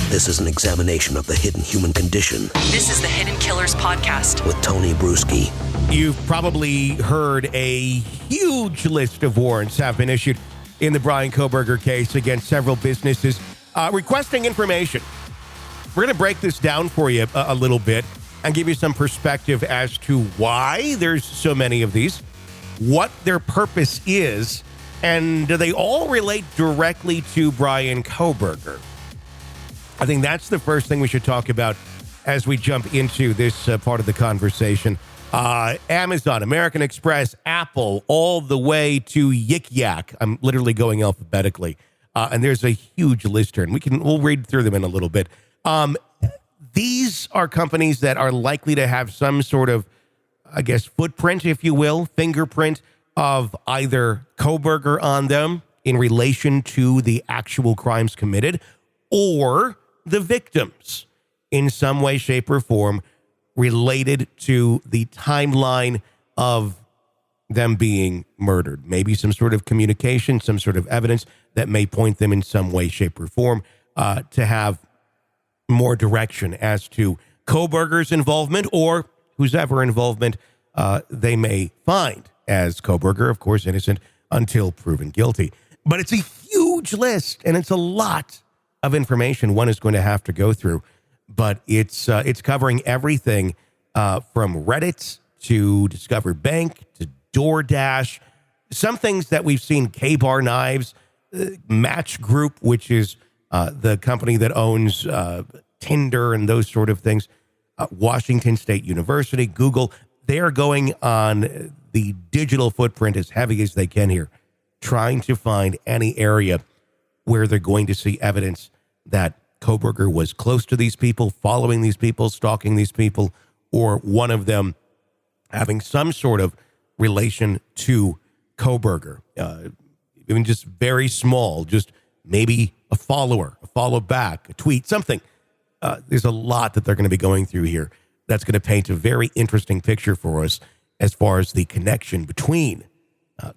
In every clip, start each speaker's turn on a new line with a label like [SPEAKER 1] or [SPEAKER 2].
[SPEAKER 1] This is an examination of the hidden human condition.
[SPEAKER 2] This is the Hidden Killers Podcast
[SPEAKER 1] with Tony Bruschi.
[SPEAKER 3] You've probably heard a huge list of warrants have been issued in the Bryan Kohberger case against several businesses requesting information. We're going to break this down for you a little bit and give you some perspective as to why there's so many of these, what their purpose is, and do they all relate directly to Bryan Kohberger? I think that's the first thing we should talk about as we jump into this part of the conversation. Amazon, American Express, Apple, all the way to Yik Yak. I'm literally going alphabetically. And there's a huge list here, and we'll read through them in a little bit. These are companies that are likely to have some sort of, I guess, footprint, if you will, fingerprint of either Kohberger on them in relation to the actual crimes committed, or the victims in some way, shape, or form related to the timeline of them being murdered. Maybe some sort of communication, some sort of evidence that may point them in some way, shape, or form to have more direction as to Kohberger's involvement or whose ever involvement they may find, as Kohberger, of course, innocent until proven guilty. But it's a huge list, and it's a lot of information one is going to have to go through. But it's covering everything from Reddit to Discover Bank to Doordash, some things that we've seen, K-Bar Knives, Match Group, which is the company that owns Tinder and those sort of things, Washington State University, Google. They are going on the digital footprint as heavy as they can here, trying to find any area where they're going to see evidence that Kohberger was close to these people, following these people, stalking these people, or one of them having some sort of relation to Kohberger, even just very small, just maybe a follower, a follow back, a tweet, something. There's a lot that they're going to be going through here that's going to paint a very interesting picture for us as far as the connection between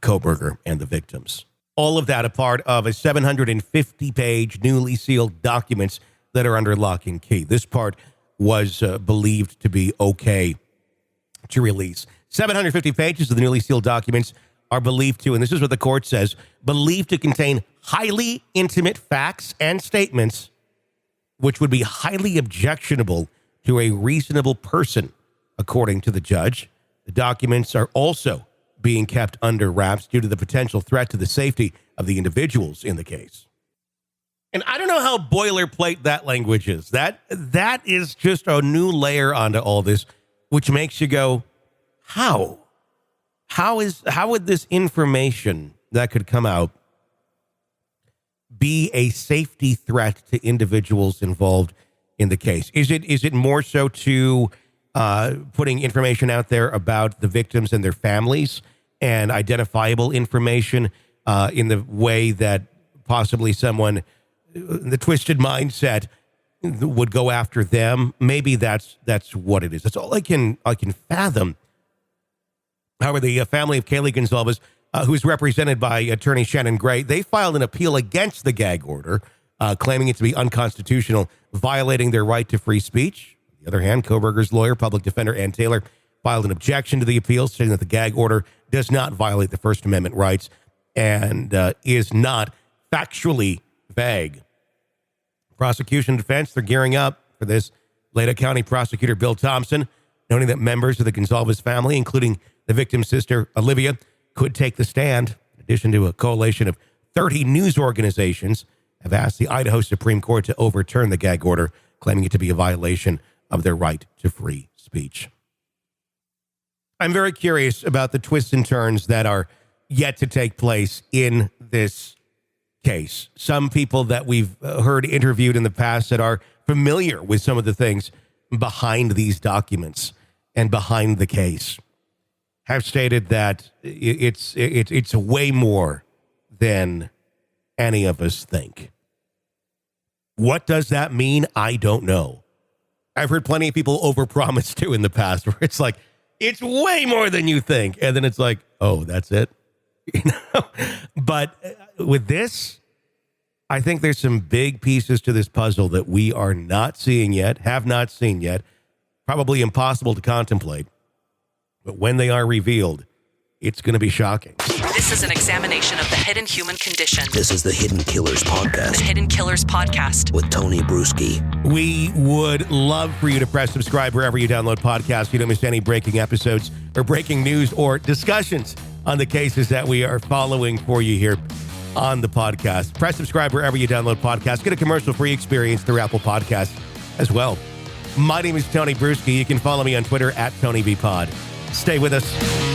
[SPEAKER 3] Kohberger and the victims. All of that a part of a 750-page newly sealed documents that are under lock and key. This part was believed to be okay to release. 750 pages of the newly sealed documents are believed to, and this is what the court says, believed to contain highly intimate facts and statements which would be highly objectionable to a reasonable person, according to the judge. The documents are also being kept under wraps due to the potential threat to the safety of the individuals in the case. And I don't know how boilerplate that language is. That is just a new layer onto all this, which makes you go, how? How would this information that could come out be a safety threat to individuals involved in the case? Is it more so to putting information out there about the victims and their families and identifiable information in the way that possibly someone, the twisted mindset, would go after them? Maybe that's what it is. That's all I can fathom. However, the family of Kaylee Gonzalez, who's represented by attorney Shannon Gray, they filed an appeal against the gag order, claiming it to be unconstitutional, violating their right to free speech. On the other hand, Kohberger's lawyer, public defender Ann Taylor, filed an objection to the appeal, stating that the gag order does not violate the First Amendment rights and is not factually vague. Prosecution and defense, they're gearing up for this. Leda County Prosecutor Bill Thompson, noting that members of the Gonzalez family, including the victim's sister, Olivia, could take the stand. In addition to a coalition of 30 news organizations, have asked the Idaho Supreme Court to overturn the gag order, claiming it to be a violation of their right to free speech. I'm very curious about the twists and turns that are yet to take place in this case. Some people that we've heard interviewed in the past that are familiar with some of the things behind these documents and behind the case have stated that it's way more than any of us think. What does that mean? I don't know. I've heard plenty of people overpromise too in the past, where it's like, it's way more than you think. And then it's like, oh, that's it. But with this, I think there's some big pieces to this puzzle that we are not seeing yet, have not seen yet, probably impossible to contemplate. But when they are revealed, it's going to be shocking.
[SPEAKER 2] This is an examination of the hidden human condition.
[SPEAKER 1] This is the Hidden Killers Podcast.
[SPEAKER 2] The Hidden Killers Podcast.
[SPEAKER 1] With Tony Bruschi.
[SPEAKER 3] We would love for you to press subscribe wherever you download podcasts. You don't miss any breaking episodes or breaking news or discussions on the cases that we are following for you here on the podcast. Press subscribe wherever you download podcasts. Get a commercial-free experience through Apple Podcasts as well. My name is Tony Bruschi. You can follow me on Twitter at TonyVPod. Stay with us.